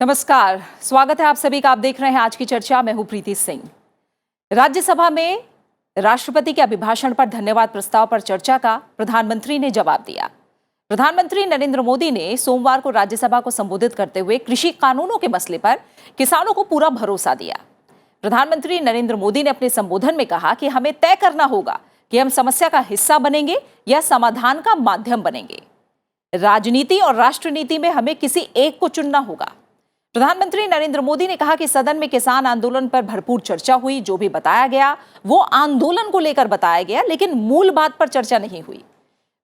नमस्कार, स्वागत है आप सभी का। आप देख रहे हैं आज की चर्चा। मैं हूं प्रीति सिंह। राज्यसभा में राष्ट्रपति के अभिभाषण पर धन्यवाद प्रस्ताव पर चर्चा का प्रधानमंत्री ने जवाब दिया। प्रधानमंत्री नरेंद्र मोदी ने सोमवार को राज्यसभा को संबोधित करते हुए कृषि कानूनों के मसले पर किसानों को पूरा भरोसा दिया। प्रधानमंत्री नरेंद्र मोदी ने अपने संबोधन में कहा कि हमें तय करना होगा कि हम समस्या का हिस्सा बनेंगे या समाधान का माध्यम बनेंगे। राजनीति और राष्ट्रनीति में हमें किसी एक को चुनना होगा। प्रधानमंत्री नरेंद्र मोदी ने कहा कि सदन में किसान आंदोलन पर भरपूर चर्चा हुई। जो भी बताया गया वो आंदोलन को लेकर बताया गया, लेकिन मूल बात पर चर्चा नहीं हुई।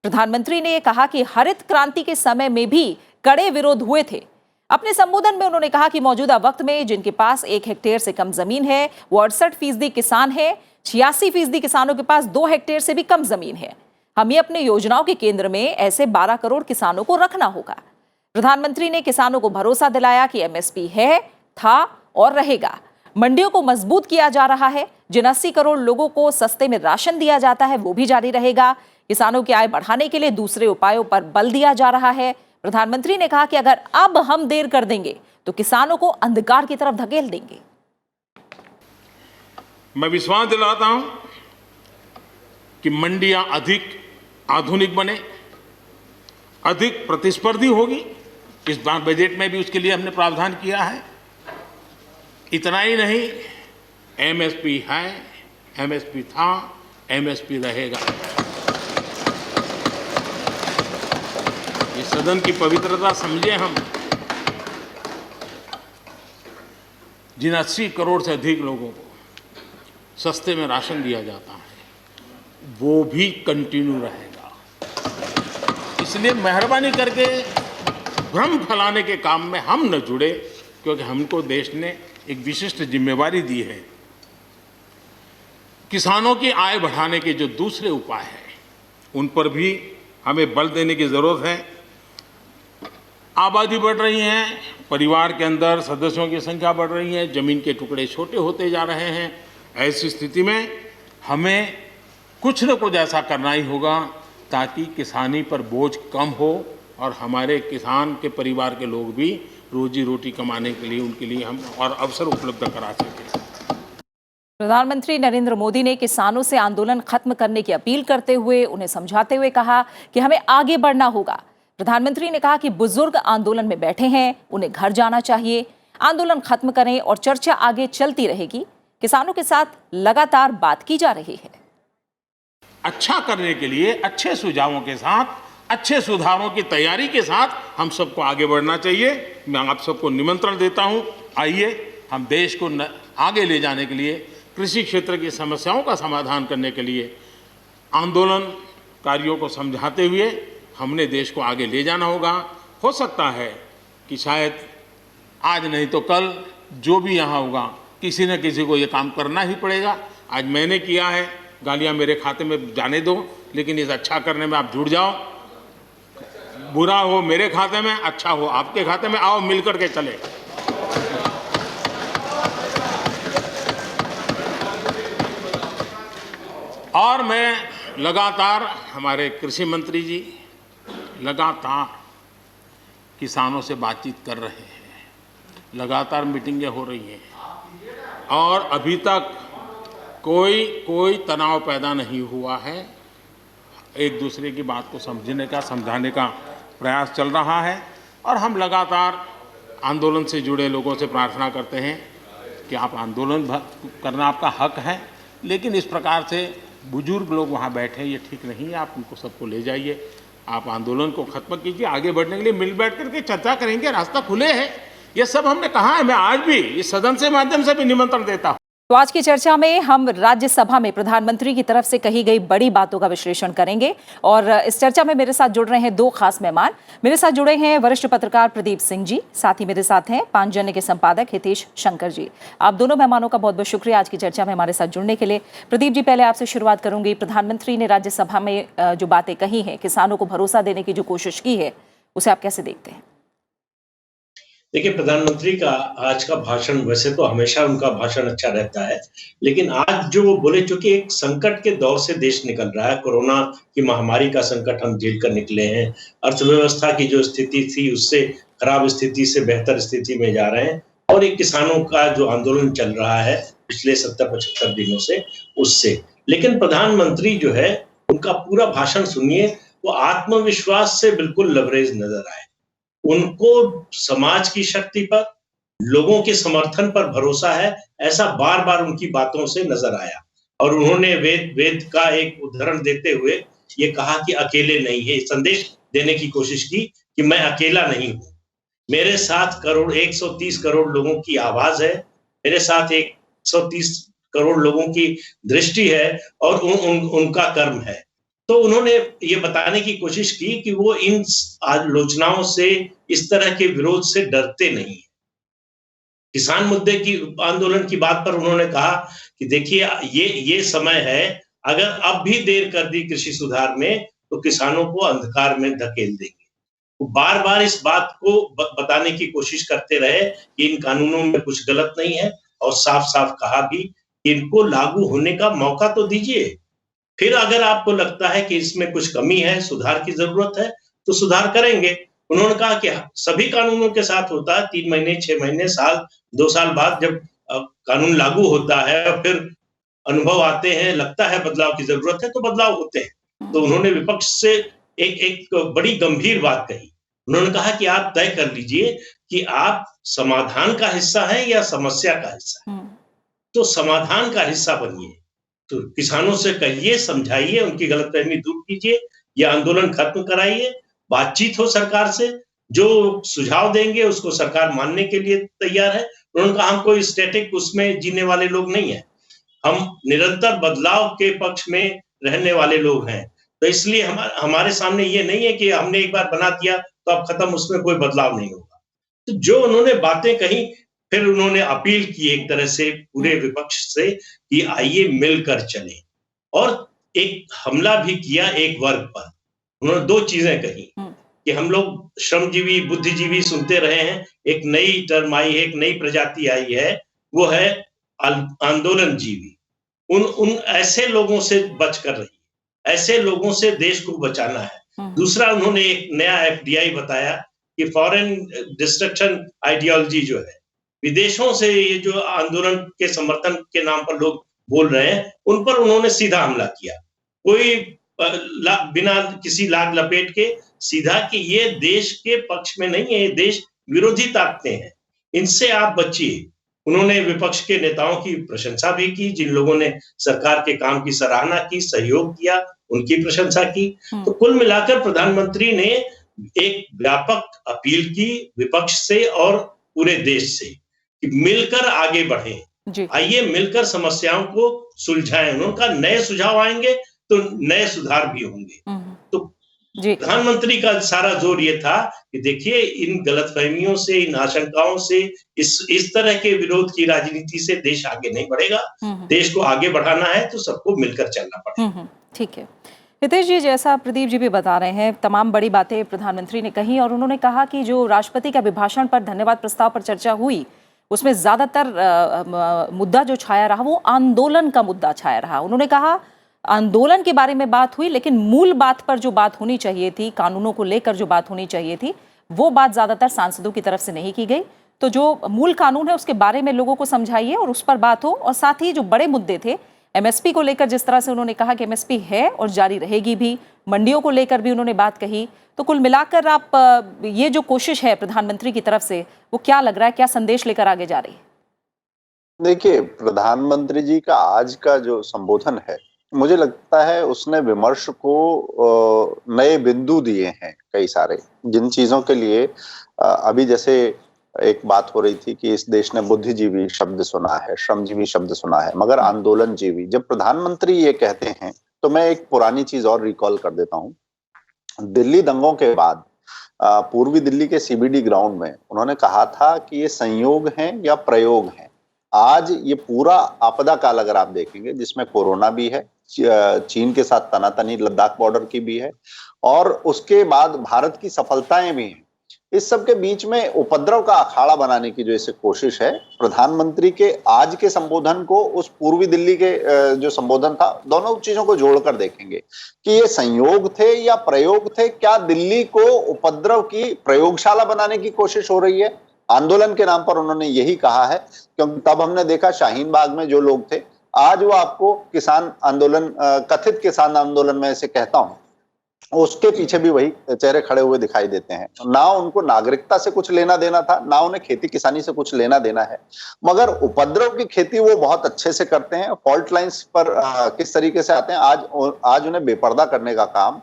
प्रधानमंत्री ने कहा कि हरित क्रांति के समय में भी कड़े विरोध हुए थे। अपने संबोधन में उन्होंने कहा कि मौजूदा वक्त में जिनके पास 1 हेक्टेयर से कम जमीन है वो 68% किसान है। 86% किसानों के पास 2 हेक्टेयर से भी कम जमीन है। हमें अपने योजनाओं के केंद्र में ऐसे 12 करोड़ किसानों को रखना होगा। प्रधानमंत्री ने किसानों को भरोसा दिलाया कि एमएसपी है, था और रहेगा। मंडियों को मजबूत किया जा रहा है। जिन 80 करोड़ लोगों को सस्ते में राशन दिया जाता है वो भी जारी रहेगा। किसानों की आय बढ़ाने के लिए दूसरे उपायों पर बल दिया जा रहा है। प्रधानमंत्री ने कहा कि अगर अब हम देर कर देंगे तो किसानों को अंधकार की तरफ धकेल देंगे। मैं विश्वास दिलाता हूं कि मंडियां अधिक आधुनिक बने, अधिक प्रतिस्पर्धी होगी। इस बार बजट में भी उसके लिए हमने प्रावधान किया है। इतना ही नहीं, एमएसपी है, एमएसपी था, एमएसपी रहेगा। इस सदन की पवित्रता समझे हम। जिन 80 करोड़ से अधिक लोगों को सस्ते में राशन दिया जाता है वो भी कंटिन्यू रहेगा। इसलिए मेहरबानी करके भ्रम फैलाने के काम में हम न जुड़े, क्योंकि हमको देश ने एक विशिष्ट जिम्मेवारी दी है। किसानों की आय बढ़ाने के जो दूसरे उपाय हैं उन पर भी हमें बल देने की जरूरत है। आबादी बढ़ रही है, परिवार के अंदर सदस्यों की संख्या बढ़ रही है, जमीन के टुकड़े छोटे होते जा रहे हैं। ऐसी स्थिति में हमें कुछ न कुछ ऐसा करना ही होगा ताकि किसानी पर बोझ कम हो और हमारे किसान के परिवार के लोग भी रोजी रोटी कमाने के लिए उनके लिए हम और अवसर उपलब्ध करा सकें। प्रधानमंत्री नरेंद्र मोदी ने किसानों से आंदोलन खत्म करने की अपील करते हुए उन्हें समझाते हुए कहा कि हमें आगे बढ़ना होगा। प्रधानमंत्री ने कहा कि बुजुर्ग आंदोलन में बैठे हैं, उन्हें घर जाना चाहिए। आंदोलन खत्म करें और चर्चा आगे चलती रहेगी। किसानों के साथ लगातार बात की जा रही है। अच्छा करने के लिए अच्छे सुझावों के साथ, अच्छे सुधारों की तैयारी के साथ हम सबको आगे बढ़ना चाहिए। मैं आप सबको निमंत्रण देता हूं, आइए हम देश को आगे ले जाने के लिए, कृषि क्षेत्र की समस्याओं का समाधान करने के लिए आंदोलनकारियों को समझाते हुए हमने देश को आगे ले जाना होगा। हो सकता है कि शायद आज नहीं तो कल जो भी यहाँ होगा किसी न किसी को ये काम करना ही पड़ेगा। आज मैंने किया है, गालियाँ मेरे खाते में जाने दो, लेकिन इस अच्छा करने में आप जुड़ जाओ। बुरा हो मेरे खाते में, अच्छा हो आपके खाते में, आओ मिलकर के चले। और मैं लगातार, हमारे कृषि मंत्री जी लगातार किसानों से बातचीत कर रहे हैं, लगातार मीटिंगें हो रही हैं और अभी तक कोई तनाव पैदा नहीं हुआ है। एक दूसरे की बात को समझने का, समझाने का प्रयास चल रहा है और हम लगातार आंदोलन से जुड़े लोगों से प्रार्थना करते हैं कि आप आंदोलन करना आपका हक है, लेकिन इस प्रकार से बुजुर्ग लोग वहाँ बैठे ये ठीक नहीं है। आप उनको सबको ले जाइए, आप आंदोलन को खत्म कीजिए। आगे बढ़ने के लिए मिल बैठ करके चर्चा करेंगे, रास्ता खुले है। ये सब हमने कहा है। मैं आज भी इस सदन से माध्यम से भी निमंत्रण देता हूँ। तो आज की चर्चा में हम राज्यसभा में प्रधानमंत्री की तरफ से कही गई बड़ी बातों का विश्लेषण करेंगे और इस चर्चा में मेरे साथ जुड़ रहे हैं 2 खास मेहमान। मेरे साथ जुड़े हैं वरिष्ठ पत्रकार प्रदीप सिंह जी, साथ ही मेरे साथ हैं पांचजन्य के संपादक हितेश शंकर जी। आप दोनों मेहमानों का बहुत बहुत शुक्रिया आज की चर्चा में हमारे साथ जुड़ने के लिए। प्रदीप जी, पहले आपसे शुरुआत करूंगी। प्रधानमंत्री ने राज्यसभा में जो बातें कही हैं, किसानों को भरोसा देने की जो कोशिश की है, उसे आप कैसे देखते हैं? देखिए, प्रधानमंत्री का आज का भाषण, वैसे तो हमेशा उनका भाषण अच्छा रहता है, लेकिन आज जो वो बोले, चूंकि एक संकट के दौर से देश निकल रहा है, कोरोना की महामारी का संकट हम झेल कर निकले हैं, अर्थव्यवस्था की जो स्थिति थी उससे खराब स्थिति से बेहतर स्थिति में जा रहे हैं और एक किसानों का जो आंदोलन चल रहा है पिछले 70-75 दिनों से उससे। लेकिन प्रधानमंत्री जो है उनका पूरा भाषण सुनिए, वो आत्मविश्वास से बिल्कुल लबरेज नजर आए। उनको समाज की शक्ति पर, लोगों के समर्थन पर भरोसा है, ऐसा बार-बार उनकी बातों से नजर आया। और उन्होंने वेद का एक उदाहरण देते हुए ये कहा कि अकेले नहीं है, संदेश देने की कोशिश की कि मैं अकेला नहीं हूं, मेरे साथ 130 करोड़ लोगों की आवाज है, मेरे साथ 130 करोड़ लोगों की दृष्टि है और उनका कर्म है। तो उन्होंने ये बताने की कोशिश की कि वो इन आलोचनाओं से, इस तरह के विरोध से डरते नहीं है। किसान मुद्दे की आंदोलन की बात पर उन्होंने कहा कि देखिए ये समय है, अगर अब भी देर कर दी कृषि सुधार में तो किसानों को अंधकार में धकेल देंगे। वो बार-बार इस बात को बताने की कोशिश करते रहे कि इन कानूनों में कुछ गलत नहीं है और साफ-साफ कहा भी कि इनको लागू होने का मौका तो दीजिए। फिर अगर आपको लगता है कि इसमें कुछ कमी है, सुधार की जरूरत है, तो सुधार करेंगे। उन्होंने कहा कि सभी कानूनों के साथ होता है, 3 महीने, 6 महीने, साल, 2 साल बाद जब कानून लागू होता है और फिर अनुभव आते हैं, लगता है बदलाव की जरूरत है, तो बदलाव होते हैं। तो उन्होंने विपक्ष से एक बड़ी गंभीर बात कही। उन्होंने कहा कि आप तय कर लीजिए कि आप समाधान का हिस्सा हैं या समस्या का हिस्सा है। तो समाधान का हिस्सा बनिए, तो किसानों से कहिए, समझाइए, उनकी गलतफहमी दूर कीजिए, ये आंदोलन खत्म कराइए, बातचीत हो सरकार से, जो सुझाव देंगे उसको सरकार मानने के लिए तैयार है। उन्होंने कहा हम कोई स्टैटिक उसमें जीने वाले लोग नहीं है, हम निरंतर बदलाव के पक्ष में रहने वाले लोग हैं। तो इसलिए हमारे सामने ये नहीं है कि हमने एक बार बना दिया तो अब खत्म, उसमें कोई बदलाव नहीं होगा। तो जो उन्होंने बातें कही, फिर उन्होंने अपील की एक तरह से पूरे विपक्ष से कि आइए मिलकर चलें, और एक हमला भी किया एक वर्ग पर। उन्होंने 2 चीजें कही कि हम लोग श्रमजीवी, बुद्धिजीवी सुनते रहे हैं, एक नई टर्म आई है, एक नई प्रजाति आई है, वो है आंदोलन जीवी। उन ऐसे लोगों से बचकर रहिए, ऐसे लोगों से देश को बचाना है। दूसरा, उन्होंने एक नया एफडीआई बताया कि फॉरेन डिस्ट्रक्शन आइडियोलॉजी जो है, विदेशों से ये जो आंदोलन के समर्थन के नाम पर लोग बोल रहे हैं, उन पर उन्होंने सीधा हमला किया। कोई बिना किसी लाग लपेट के सीधा कि ये देश के पक्ष में नहीं है, ये देश विरोधी ताकतें हैं, इनसे आप बचिए। उन्होंने विपक्ष के नेताओं की प्रशंसा भी की, जिन लोगों ने सरकार के काम की सराहना की, सहयोग किया, उनकी प्रशंसा की। तो कुल मिलाकर प्रधानमंत्री ने एक व्यापक अपील की विपक्ष से और पूरे देश से कि मिलकर आगे बढ़ें, आइए मिलकर समस्याओं को सुलझाएं। उनका नए सुझाव आएंगे तो नए सुधार भी होंगे। तो प्रधानमंत्री का सारा जोर ये था कि देखिए इन गलतफहमियों से, इन आशंकाओं से, इस तरह के विरोध की राजनीति से देश आगे नहीं बढ़ेगा। देश को आगे बढ़ाना है तो सबको मिलकर चलना पड़ेगा। ठीक है हितेश जी, जैसा प्रदीप जी भी बता रहे हैं, तमाम बड़ी बातें प्रधानमंत्री ने कही और उन्होंने कहा कि जो राष्ट्रपति के अभिभाषण पर धन्यवाद प्रस्ताव पर चर्चा हुई, उसमें ज्यादातर मुद्दा जो छाया रहा वो आंदोलन का मुद्दा छाया रहा। उन्होंने कहा आंदोलन के बारे में बात हुई, लेकिन मूल बात पर जो बात होनी चाहिए थी, कानूनों को लेकर जो बात होनी चाहिए थी, वो बात ज्यादातर सांसदों की तरफ से नहीं की गई। तो जो मूल कानून है उसके बारे में लोगों को समझाइए और उस पर बात हो। और साथ ही जो बड़े मुद्दे थे, एमएसपी को लेकर जिस तरह से उन्होंने कहा कि एमएसपी है और जारी रहेगी भी, मंडियों को लेकर भी उन्होंने बात कही। तो कुल मिलाकर आप ये जो कोशिश है प्रधानमंत्री की तरफ से, वो क्या लग रहा है, क्या संदेश लेकर आगे जा रही है? देखिए, प्रधानमंत्री जी का आज का जो संबोधन है, मुझे लगता है उसने विमर्श को नए बिंदु दिए हैं कई सारे, जिन चीजों के लिए अभी जैसे एक बात हो रही थी कि इस देश ने बुद्धिजीवी शब्द सुना है, श्रमजीवी शब्द सुना है, मगर आंदोलन जीवी जब प्रधानमंत्री ये कहते हैं तो मैं एक पुरानी चीज और रिकॉल कर देता हूँ। दिल्ली दंगों के बाद पूर्वी दिल्ली के सीबीडी ग्राउंड में उन्होंने कहा था कि ये संयोग हैं या प्रयोग हैं। आज ये पूरा आपदा काल अगर आप देखेंगे, जिसमें कोरोना भी है, चीन के साथ तनातनी लद्दाख बॉर्डर की भी है, और उसके बाद भारत की सफलताएं भी हैं, इस सब के बीच में उपद्रव का अखाड़ा बनाने की जो इसे कोशिश है, प्रधानमंत्री के आज के संबोधन को उस पूर्वी दिल्ली के जो संबोधन था, दोनों चीजों को जोड़कर देखेंगे कि ये संयोग थे या प्रयोग थे। क्या दिल्ली को उपद्रव की प्रयोगशाला बनाने की कोशिश हो रही है? आंदोलन के नाम पर उन्होंने यही कहा है, क्योंकि तब हमने देखा शाहीन बाग में जो लोग थे, आज वो आपको किसान आंदोलन, कथित किसान आंदोलन में ऐसे कहता हूं, उसके पीछे भी वही चेहरे खड़े हुए दिखाई देते हैं। ना उनको नागरिकता से कुछ लेना देना था, ना उन्हें खेती किसानी से कुछ लेना देना है, मगर उपद्रव की खेती वो बहुत अच्छे से करते हैं। फॉल्ट लाइंस पर किस तरीके से आते हैं, आज उन्हें बेपर्दा करने का काम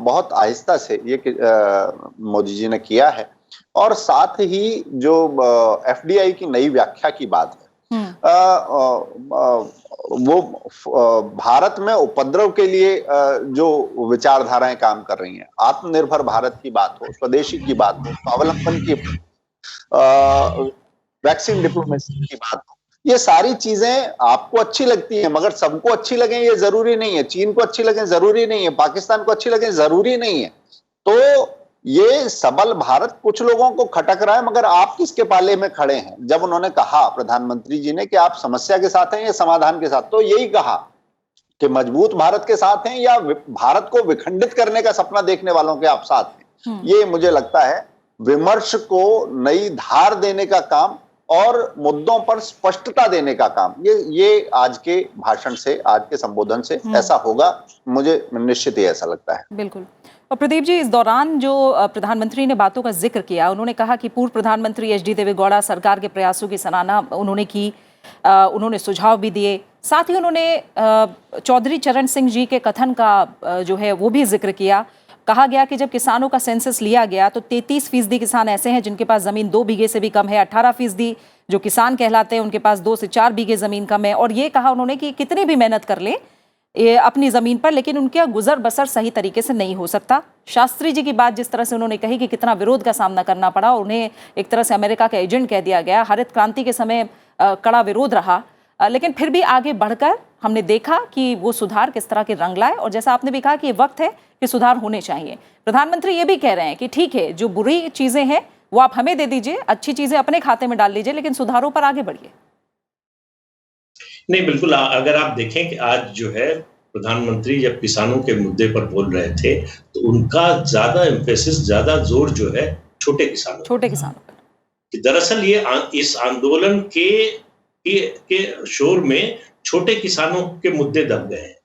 बहुत आहिस्ता से ये मोदी जी ने किया है। और साथ ही जो एफडीआई की नई व्याख्या की बात है, वो भारत में उपद्रव के लिए जो विचारधाराएं काम कर रही हैं, आत्मनिर्भर भारत की बात हो, स्वदेशी की बात हो, स्वावलंबन की, वैक्सीन डिप्लोमेसी की बात हो, ये सारी चीजें आपको अच्छी लगती हैं, मगर सबको अच्छी लगे ये जरूरी नहीं है। चीन को अच्छी लगे जरूरी नहीं है, पाकिस्तान को अच्छी लगे जरूरी नहीं है। तो ये सबल भारत कुछ लोगों को खटक रहा है, मगर आप किसके पाले में खड़े हैं? जब उन्होंने कहा प्रधानमंत्री जी ने कि आप समस्या के साथ हैं या समाधान के साथ, तो यही कहा कि मजबूत भारत के साथ हैं या भारत को विखंडित करने का सपना देखने वालों के आप साथ हैं। ये मुझे लगता है विमर्श को नई धार देने का काम और मुद्दों पर स्पष्टता देने का काम, ये आज के भाषण से, आज के संबोधन से ऐसा होगा, मुझे निश्चित ही ऐसा लगता है। बिल्कुल। और प्रदीप जी, इस दौरान जो प्रधानमंत्री ने बातों का जिक्र किया, उन्होंने कहा कि पूर्व प्रधानमंत्री एच डी देवेगौड़ा सरकार के प्रयासों की सराहना उन्होंने की, उन्होंने सुझाव भी दिए। साथ ही उन्होंने चौधरी चरण सिंह जी के कथन का जो है वो भी जिक्र किया। कहा गया कि जब किसानों का सेंसस लिया गया तो 33% किसान ऐसे हैं जिनके पास ज़मीन 2 बीघे से भी कम है, 18% जो किसान कहलाते हैं उनके पास 2 से 4 बीघे ज़मीन कम है। और ये कहा उन्होंने कि कितनी भी मेहनत कर ले अपनी ज़मीन पर, लेकिन उनका गुजर बसर सही तरीके से नहीं हो सकता। शास्त्री जी की बात जिस तरह से उन्होंने कही कि कितना विरोध का सामना करना पड़ा, उन्हें एक तरह से अमेरिका का एजेंट कह दिया गया। हरित क्रांति के समय कड़ा विरोध रहा, लेकिन फिर भी आगे बढ़कर हमने देखा कि वो सुधार किस तरह के रंग लाए। और जैसा आपने भी कहा कि ये वक्त है कि सुधार होने चाहिए। प्रधानमंत्री ये भी कह रहे हैं कि ठीक है, जो बुरी चीज़ें हैं वो आप हमें दे दीजिए, अच्छी चीज़ें अपने खाते में डाल लीजिए, लेकिन सुधारों पर आगे बढ़िए। नहीं, बिल्कुल। अगर आप देखें कि आज जो है प्रधानमंत्री जब किसानों के मुद्दे पर बोल रहे थे, तो उनका ज्यादा एम्फेसिस, ज्यादा जोर जो है छोटे किसानों पर। दरअसल ये इस आंदोलन के शोर में छोटे किसानों के मुद्दे दब गए हैं।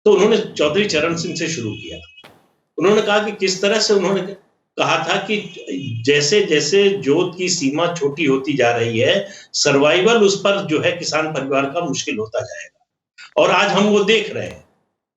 तो उन्होंने चौधरी चरण सिंह से शुरू किया। उन्होंने कहा कि किस तरह से, उन्होंने कहा था कि जैसे जैसे जोत की सीमा छोटी होती जा रही है, सर्वाइवल उस पर जो है किसान परिवार का मुश्किल होता जाएगा। और आज हम वो देख रहे हैं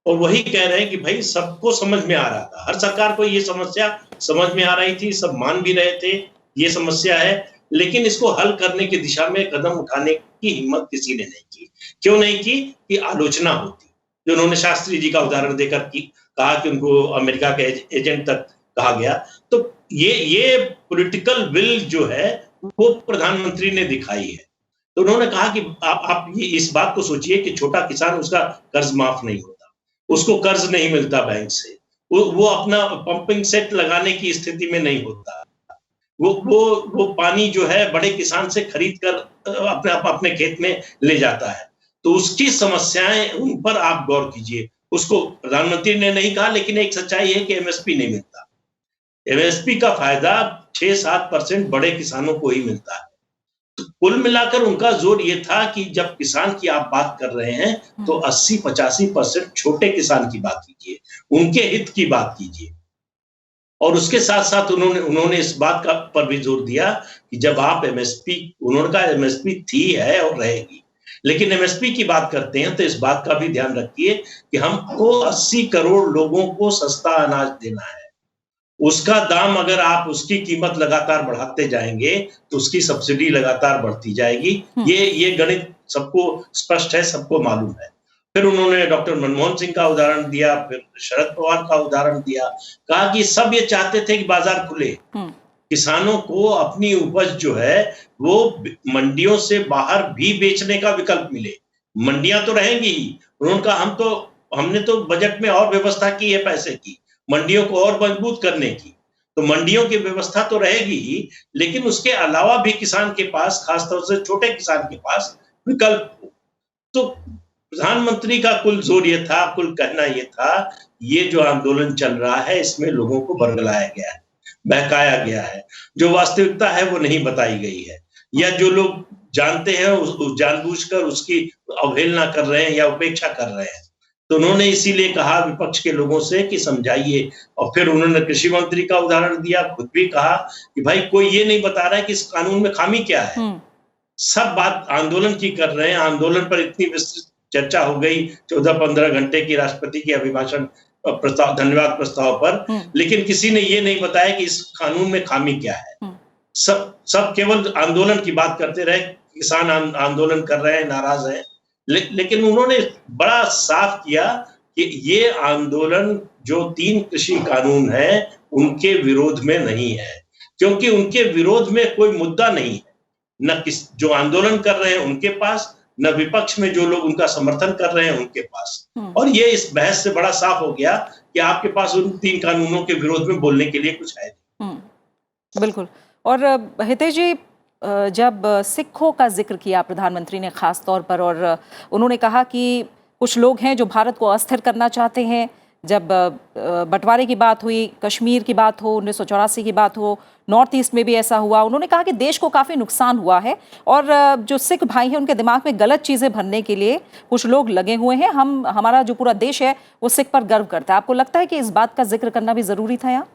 और वही कह रहे हैं कि भाई सबको समझ में आ रहा था, हर सरकार को ये समस्या समझ में आ रही थी, सब मान भी रहे थे ये समस्या है, लेकिन इसको हल करने की दिशा में कदम उठाने की हिम्मत किसी ने नहीं की। क्यों नहीं की? कि आलोचना होती। जो उन्होंने शास्त्री जी का उदाहरण देकर कहा कि उनको अमेरिका के एजेंट तक कहा गया, तो ये पॉलिटिकल विल जो है वो प्रधानमंत्री ने दिखाई है। तो उन्होंने कहा कि आप ये इस बात को सोचिए कि छोटा किसान, उसका कर्ज माफ नहीं होता, उसको कर्ज नहीं मिलता बैंक से, वो अपना पंपिंग सेट लगाने की स्थिति में नहीं होता, वो पानी जो है बड़े किसान से खरीद कर अपने खेत में ले जाता है। तो उसकी समस्याएं, उन पर आप गौर कीजिए। उसको प्रधानमंत्री ने नहीं कहा, लेकिन एक सच्चाई है कि एमएसपी नहीं मिलता। एमएसपी का फायदा 6-7% बड़े किसानों को ही मिलता है। तो कुल मिलाकर उनका जोर ये था कि जब किसान की आप बात कर रहे हैं तो 80-85% छोटे किसान की बात कीजिए, उनके हित की बात कीजिए। और उसके साथ साथ उन्होंने इस बात पर भी जोर दिया कि जब आप एमएसपी, उन्होंने कहा एमएसपी थी, है और रहेगी, लेकिन एमएसपी की बात करते हैं तो इस बात का भी ध्यान रखिए कि हमको 80 करोड़ लोगों को सस्ता अनाज देना है। उसका दाम, अगर आप उसकी कीमत लगातार बढ़ाते जाएंगे तो उसकी सब्सिडी लगातार बढ़ती जाएगी। ये गणित सबको स्पष्ट है, सबको मालूम है। फिर उन्होंने डॉक्टर मनमोहन सिंह का उदाहरण दिया, फिर शरद पवार का उदाहरण दिया, कहा कि सब ये चाहते थे कि बाजार खुले, किसानों को अपनी उपज जो है वो मंडियों से बाहर भी बेचने का विकल्प मिले। मंडियां तो रहेंगी ही, उन्होंने कहा हमने तो बजट में और व्यवस्था की है पैसे की, मंडियों को और मजबूत करने की। तो मंडियों की व्यवस्था तो रहेगी ही, लेकिन उसके अलावा भी किसान के पास, खासतौर से छोटे किसान के पास विकल्प हो। तो प्रधानमंत्री का कुल जोर ये था, कुल कहना ये था, ये जो आंदोलन चल रहा है इसमें लोगों को बरगलाया गया है, बहकाया गया है, जो वास्तविकता है वो नहीं बताई गई है, या जो लोग जानते हैं उस जानबूझकर उसकी अवहेलना कर रहे हैं या उपेक्षा कर रहे हैं। तो उन्होंने इसीलिए कहा विपक्ष के लोगों से कि समझाइए, और फिर उन्होंने कृषि मंत्री का उदाहरण दिया, खुद भी कहा कि भाई कोई ये नहीं बता रहा है कि इस कानून में खामी क्या है। सब बात आंदोलन की कर रहे हैं, आंदोलन पर इतनी विस्तृत चर्चा हो गई 14-15 घंटे की राष्ट्रपति के अभिभाषण प्रस्ताव, धन्यवाद प्रस्ताव पर, लेकिन किसी ने ये नहीं बताया कि इस कानून में खामी क्या है। सब केवल आंदोलन की बात करते रहे, किसान आंदोलन कर रहे हैं, नाराज हैं, लेकिन उन्होंने बड़ा साफ किया कि ये आंदोलन जो 3 कृषि कानून है उनके विरोध में नहीं है, क्योंकि उनके विरोध में कोई मुद्दा नहीं है, न जो आंदोलन कर रहे हैं उनके पास, न विपक्ष में जो लोग उनका समर्थन कर रहे हैं उनके पास। और ये इस बहस से बड़ा साफ हो गया कि आपके पास उन 3 कानूनों के विरोध में बोलने के लिए कुछ है नहीं। बिल्कुल। और हितेश जी, जब सिखों का जिक्र किया प्रधानमंत्री ने खास तौर पर, और उन्होंने कहा कि कुछ लोग हैं जो भारत को अस्थिर करना चाहते हैं, जब बंटवारे की बात हुई, कश्मीर की बात हो, 1984 की बात हो, नॉर्थ ईस्ट में भी ऐसा हुआ, उन्होंने कहा कि देश को काफ़ी नुकसान हुआ है और जो सिख भाई हैं उनके दिमाग में गलत चीज़ें भरने के लिए कुछ लोग लगे हुए हैं। हमारा जो पूरा देश है वो सिख पर गर्व करता है। आपको लगता है कि इस बात का जिक्र करना भी ज़रूरी था यहाँ?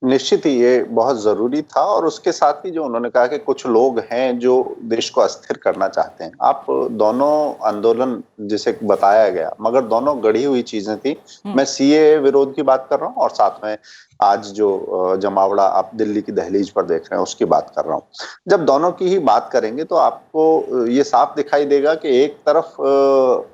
निश्चित ही ये बहुत जरूरी था, और उसके साथ ही जो उन्होंने कहा कि कुछ लोग हैं जो देश को अस्थिर करना चाहते हैं। आप दोनों आंदोलन जिसे बताया गया, मगर दोनों गढ़ी हुई चीजें थी। मैं सीए विरोध की बात कर रहा हूँ और साथ में आज जो जमावड़ा आप दिल्ली की दहलीज पर देख रहे हैं उसकी बात कर रहा हूँ। जब दोनों की ही बात करेंगे तो आपको ये साफ दिखाई देगा कि एक तरफ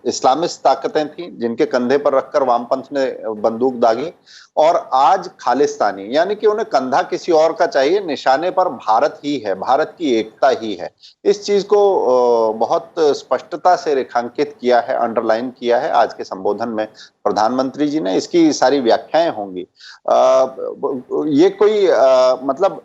इस्लामिस्ट ताकतें थी जिनके कंधे पर रखकर वामपंथ ने बंदूक दागी, और आज खालिस्तानी, यानी कि उन्हें कंधा किसी और का चाहिए, निशाने पर भारत ही है, भारत की एकता ही है। इस चीज को बहुत स्पष्टता से रेखांकित किया है, अंडरलाइन किया है आज के संबोधन में प्रधानमंत्री जी ने। इसकी सारी व्याख्याएं होंगी। ये कोई मतलब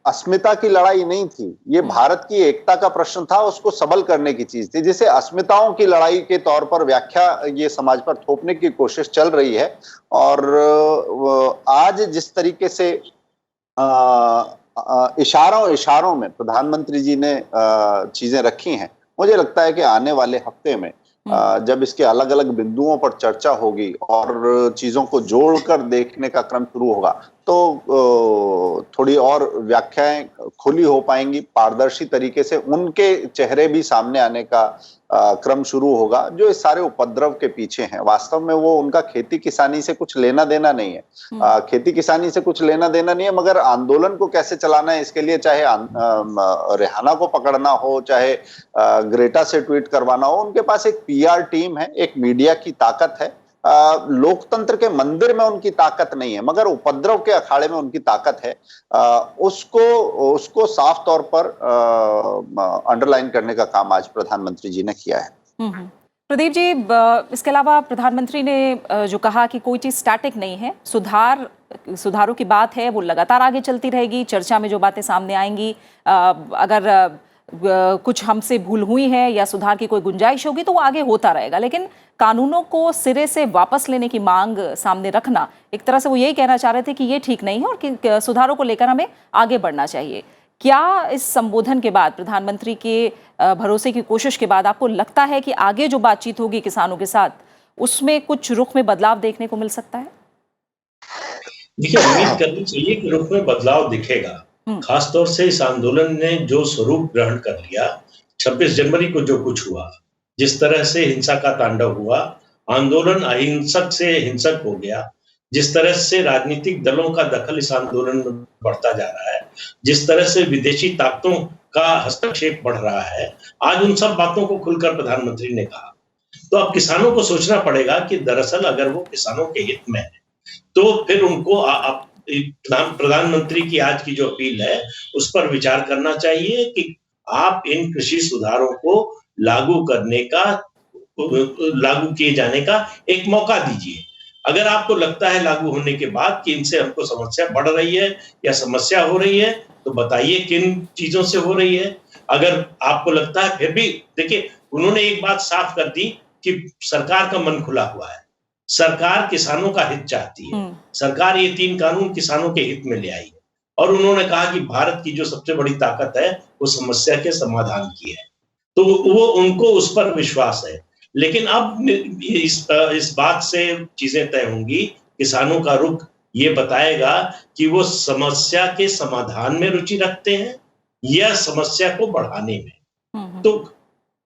अस्मिता की लड़ाई नहीं थी, ये भारत की एकता का प्रश्न था, उसको सबल करने की चीज थी, जिसे अस्मिताओं की लड़ाई के तौर पर व्याख्या ये समाज पर थोपने की कोशिश चल रही है। और आज जिस तरीके से इशारों में प्रधानमंत्री जी ने चीजें रखी हैं, मुझे लगता है कि आने वाले हफ्ते में जब इसके अलग अलग बिंदुओं पर चर्चा होगी और चीजों को जोड़कर देखने का क्रम शुरू होगा, तो थोड़ी और व्याख्याएं खुली हो पाएंगी, पारदर्शी तरीके से उनके चेहरे भी सामने आने का क्रम शुरू होगा जो इस सारे उपद्रव के पीछे हैं। वास्तव में वो उनका खेती किसानी से कुछ लेना देना नहीं है, खेती किसानी से कुछ लेना देना नहीं है, मगर आंदोलन को कैसे चलाना है इसके लिए, चाहे रेहाना को पकड़ना हो, चाहे ग्रेटा से ट्वीट करवाना हो, उनके पास एक पीआर टीम है, एक मीडिया की ताकत है। लोकतंत्र के मंदिर में उनकी ताकत नहीं है, मगर उपद्रव के अखाड़े में उनकी ताकत है। उसको साफ तौर पर अंडरलाइन करने का काम आज प्रधानमंत्री जी ने किया है। प्रदीप जी, इसके अलावा प्रधानमंत्री ने जो कहा कि कोई चीज स्टैटिक नहीं है, सुधारों की बात है, वो लगातार आगे चलती रहेगी। चर्चा में जो बातें सामने आएंगी, अगर कुछ हमसे भूल हुई है या सुधार की कोई गुंजाइश होगी तो वो आगे होता रहेगा, लेकिन कानूनों को सिरे से वापस लेने की मांग सामने रखना, एक तरह से वो यही कहना चाह रहे थे कि ये ठीक नहीं है और कि सुधारों को लेकर हमें आगे बढ़ना चाहिए। क्या इस संबोधन के बाद, प्रधानमंत्री के भरोसे की कोशिश के बाद, आपको लगता है कि आगे जो बातचीत होगी किसानों के साथ, उसमें कुछ रुख में बदलाव देखने को मिल सकता है? देखिए, उम्मीद करनी चाहिए कि रुख में बदलाव दिखेगा। खासतौर से इस आंदोलन ने जो स्वरूप ग्रहण कर लिया, 26 जनवरी को जो कुछ हुआ, जिस तरह से हिंसा का तांडव हुआ, आंदोलन अहिंसक से हिंसक हो गया, जिस तरह से राजनीतिक दलों का दखल इस आंदोलन में बढ़ता जा रहा है, जिस तरह से विदेशी ताकतों का हस्तक्षेप बढ़ रहा है, आज उन सब बातों को खुलकर प्रधानमंत्री ने कहा। तो अब किसानों को सोचना पड़ेगा कि दरअसल अगर वो किसानों के हित में है तो फिर उनको प्रधानमंत्री की आज की जो अपील है उस पर विचार करना चाहिए कि आप इन कृषि सुधारों को लागू किए जाने का एक मौका दीजिए। अगर आपको लगता है लागू होने के बाद कि इनसे हमको समस्या बढ़ रही है या समस्या हो रही है, तो बताइए किन चीजों से हो रही है। अगर आपको लगता है, फिर भी देखिए, उन्होंने एक बात साफ कर दी कि सरकार का मन खुला हुआ है, सरकार किसानों का हित चाहती है, सरकार ये 3 कानून किसानों के हित में ले आई है। और उन्होंने कहा कि भारत की जो सबसे बड़ी ताकत है वो समस्या के समाधान की है, तो वो उनको उस पर विश्वास है। लेकिन अब इस बात से चीजें तय होंगी, किसानों का रुख ये बताएगा कि वो समस्या के समाधान में रुचि रखते हैं या समस्या को बढ़ाने में। तो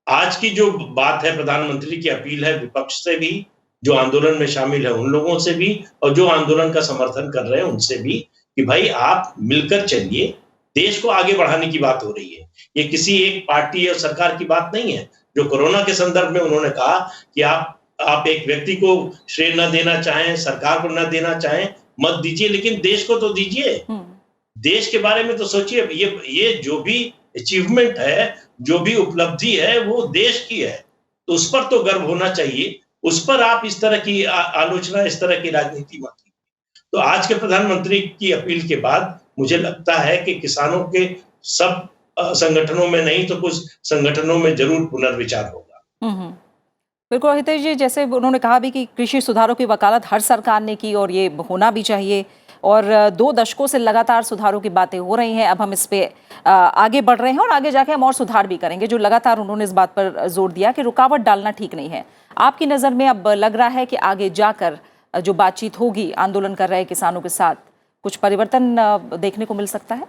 आज की जो बात है, प्रधानमंत्री की अपील है विपक्ष से भी, जो आंदोलन में शामिल है उन लोगों से भी, और जो आंदोलन का समर्थन कर रहे हैं उनसे भी, कि भाई आप मिलकर चलिए, देश को आगे बढ़ाने की बात हो रही है। ये किसी एक पार्टी या सरकार की बात नहीं है। जो कोरोना के संदर्भ में उन्होंने कहा कि आप एक व्यक्ति को श्रेय न देना चाहें, सरकार को न देना चाहें, मत दीजिए, लेकिन देश को तो दीजिए। देश के बारे में तो सोचिए। ये जो भी अचीवमेंट है, जो भी उपलब्धि है, वो देश की है, तो उस पर तो गर्व होना चाहिए। उस पर आप इस तरह की आलोचना, इस तरह की राजनीति मत कीजिए। तो आज के प्रधानमंत्री की अपील के बाद मुझे लगता है कि किसानों के सब संगठनों में नहीं तो कुछ संगठनों में जरूर पुनर्विचार होगा। बिल्कुल हितेश जी, जैसे उन्होंने कहा भी कि कृषि सुधारों की वकालत हर सरकार ने की और ये होना भी चाहिए, और 2 दशकों से लगातार सुधारों की बातें हो रही हैं। अब हम इस पे आगे बढ़ रहे हैं और आगे जाके हम और सुधार भी करेंगे। जो लगातार उन्होंने इस बात पर जोर दिया कि रुकावट डालना ठीक नहीं है। आपकी नज़र में अब लग रहा है कि आगे जाकर जो बातचीत होगी आंदोलन कर रहे किसानों के साथ, कुछ परिवर्तन देखने को मिल सकता है?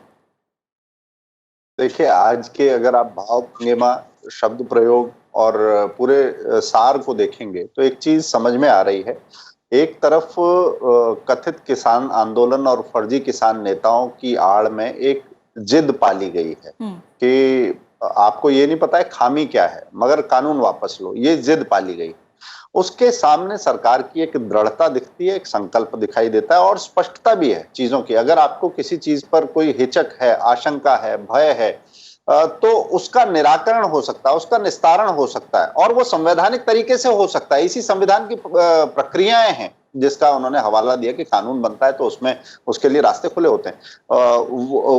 देखिए, आज के अगर आप भाव भंगिमा, शब्द प्रयोग और पूरे सार को देखेंगे तो एक चीज समझ में आ रही है। एक तरफ कथित किसान आंदोलन और फर्जी किसान नेताओं की आड़ में एक जिद पाली गई है कि आपको ये नहीं पता है खामी क्या है, मगर कानून वापस लो, ये जिद पाली गई। उसके सामने सरकार की एक दृढ़ता दिखती है, एक संकल्प दिखाई देता है और स्पष्टता भी है चीजों की। अगर आपको किसी चीज पर कोई हिचक है, आशंका है, भय है, तो उसका निराकरण हो सकता है, उसका निस्तारण हो सकता है, और वो संवैधानिक तरीके से हो सकता है। इसी संविधान की प्रक्रियाएं हैं जिसका उन्होंने हवाला दिया कि कानून बनता है तो उसमें उसके लिए रास्ते खुले होते हैं।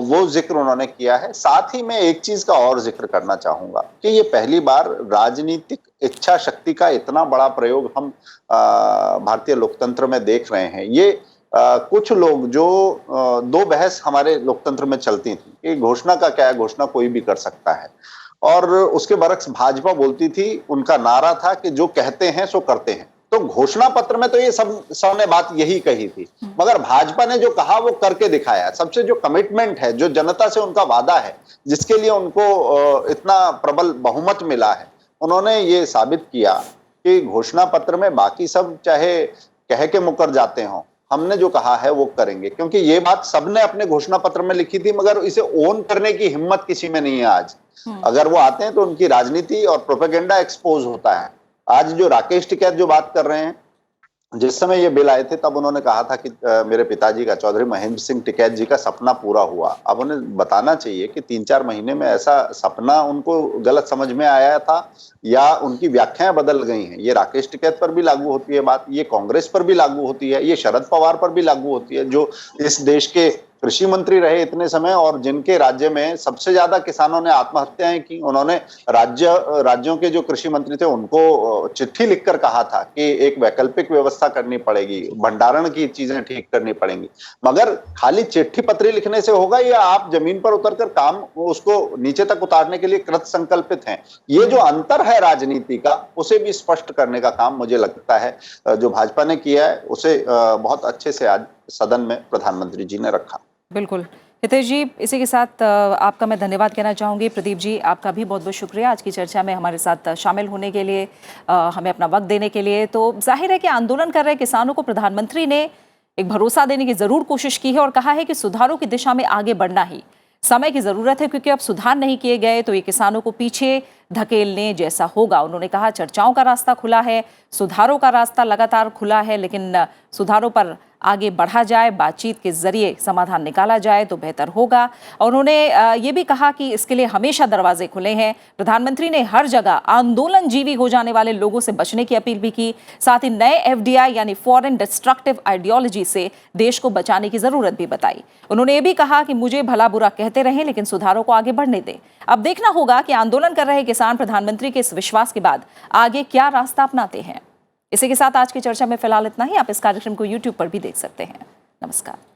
वो जिक्र उन्होंने किया है। साथ ही मैं एक चीज का और जिक्र करना चाहूंगा कि ये पहली बार राजनीतिक इच्छा शक्ति का इतना बड़ा प्रयोग हम भारतीय लोकतंत्र में देख रहे हैं। ये कुछ लोग जो 2 बहस हमारे लोकतंत्र में चलती थी कि घोषणा का क्या है, घोषणा कोई भी कर सकता है, और उसके बरक्स भाजपा बोलती थी, उनका नारा था कि जो कहते हैं सो करते हैं। तो घोषणा पत्र में तो ये सबने बात यही कही थी, मगर भाजपा ने जो कहा वो करके दिखाया। सबसे जो कमिटमेंट है, जो जनता से उनका वादा है, जिसके लिए उनको इतना प्रबल बहुमत मिला है, उन्होंने ये साबित किया कि घोषणा पत्र में बाकी सब चाहे कह के मुकर जाते हों, हमने जो कहा है वो करेंगे। क्योंकि ये बात सबने अपने घोषणा पत्र में लिखी थी, मगर इसे ओन करने की हिम्मत किसी में नहीं है आज। अगर वो आते हैं तो उनकी राजनीति और प्रोपेगेंडा एक्सपोज होता है। आज जो राकेश टिकैत जो बात कर रहे हैं, जिस समय ये बिल आए थे तब उन्होंने कहा था कि मेरे पिताजी का, चौधरी महेंद्र सिंह टिकैत जी का सपना पूरा हुआ। अब उन्हें बताना चाहिए कि 3-4 महीने में ऐसा सपना उनको गलत समझ में आया था या उनकी व्याख्याएं बदल गई हैं। ये राकेश टिकैत पर भी लागू होती है बात, ये कांग्रेस पर भी लागू होती है, ये शरद पवार पर भी लागू होती है, जो इस देश के कृषि मंत्री रहे इतने समय और जिनके राज्य में सबसे ज्यादा किसानों ने आत्महत्याएं की। उन्होंने राज्यों के जो कृषि मंत्री थे उनको चिट्ठी लिखकर कहा था कि एक वैकल्पिक व्यवस्था करनी पड़ेगी, भंडारण की चीजें ठीक करनी पड़ेंगी। मगर खाली चिट्ठी पत्री लिखने से होगा या आप जमीन पर उतरकर काम उसको नीचे तक उतारने के लिए कृत संकल्पित हैं? ये जो अंतर है राजनीति का, उसे भी स्पष्ट करने का काम मुझे लगता है जो भाजपा ने किया है, उसे बहुत अच्छे से आज सदन में प्रधानमंत्री जी ने रखा। बिल्कुल हितेश जी, इसी के साथ आपका मैं धन्यवाद कहना चाहूँगी। प्रदीप जी, आपका भी बहुत बहुत शुक्रिया आज की चर्चा में हमारे साथ शामिल होने के लिए, हमें अपना वक्त देने के लिए। तो जाहिर है कि आंदोलन कर रहे किसानों को प्रधानमंत्री ने एक भरोसा देने की ज़रूर कोशिश की है और कहा है कि सुधारों की दिशा में आगे बढ़ना ही समय की ज़रूरत है, क्योंकि अब सुधार नहीं किए गए तो ये किसानों को पीछे धकेलने जैसा होगा। उन्होंने कहा चर्चाओं का रास्ता खुला है, सुधारों का रास्ता लगातार खुला है, लेकिन सुधारों पर आगे बढ़ा जाए, बातचीत के जरिए समाधान निकाला जाए तो बेहतर होगा। और उन्होंने ये भी कहा कि इसके लिए हमेशा दरवाजे खुले हैं। प्रधानमंत्री ने हर जगह आंदोलनजीवी हो जाने वाले लोगों से बचने की अपील भी की। साथ ही नए FDI यानी फॉरेन डिस्ट्रक्टिव आइडियोलॉजी से देश को बचाने की जरूरत भी बताई। उन्होंने ये भी कहा कि मुझे भला बुरा कहते रहें, लेकिन सुधारों को आगे बढ़ने दें। अब देखना होगा कि आंदोलन कर रहे किसान प्रधानमंत्री के इस विश्वास के बाद आगे क्या रास्ता अपनाते हैं। इसी के साथ आज की चर्चा में फिलहाल इतना ही। आप इस कार्यक्रम को YouTube पर भी देख सकते हैं। नमस्कार।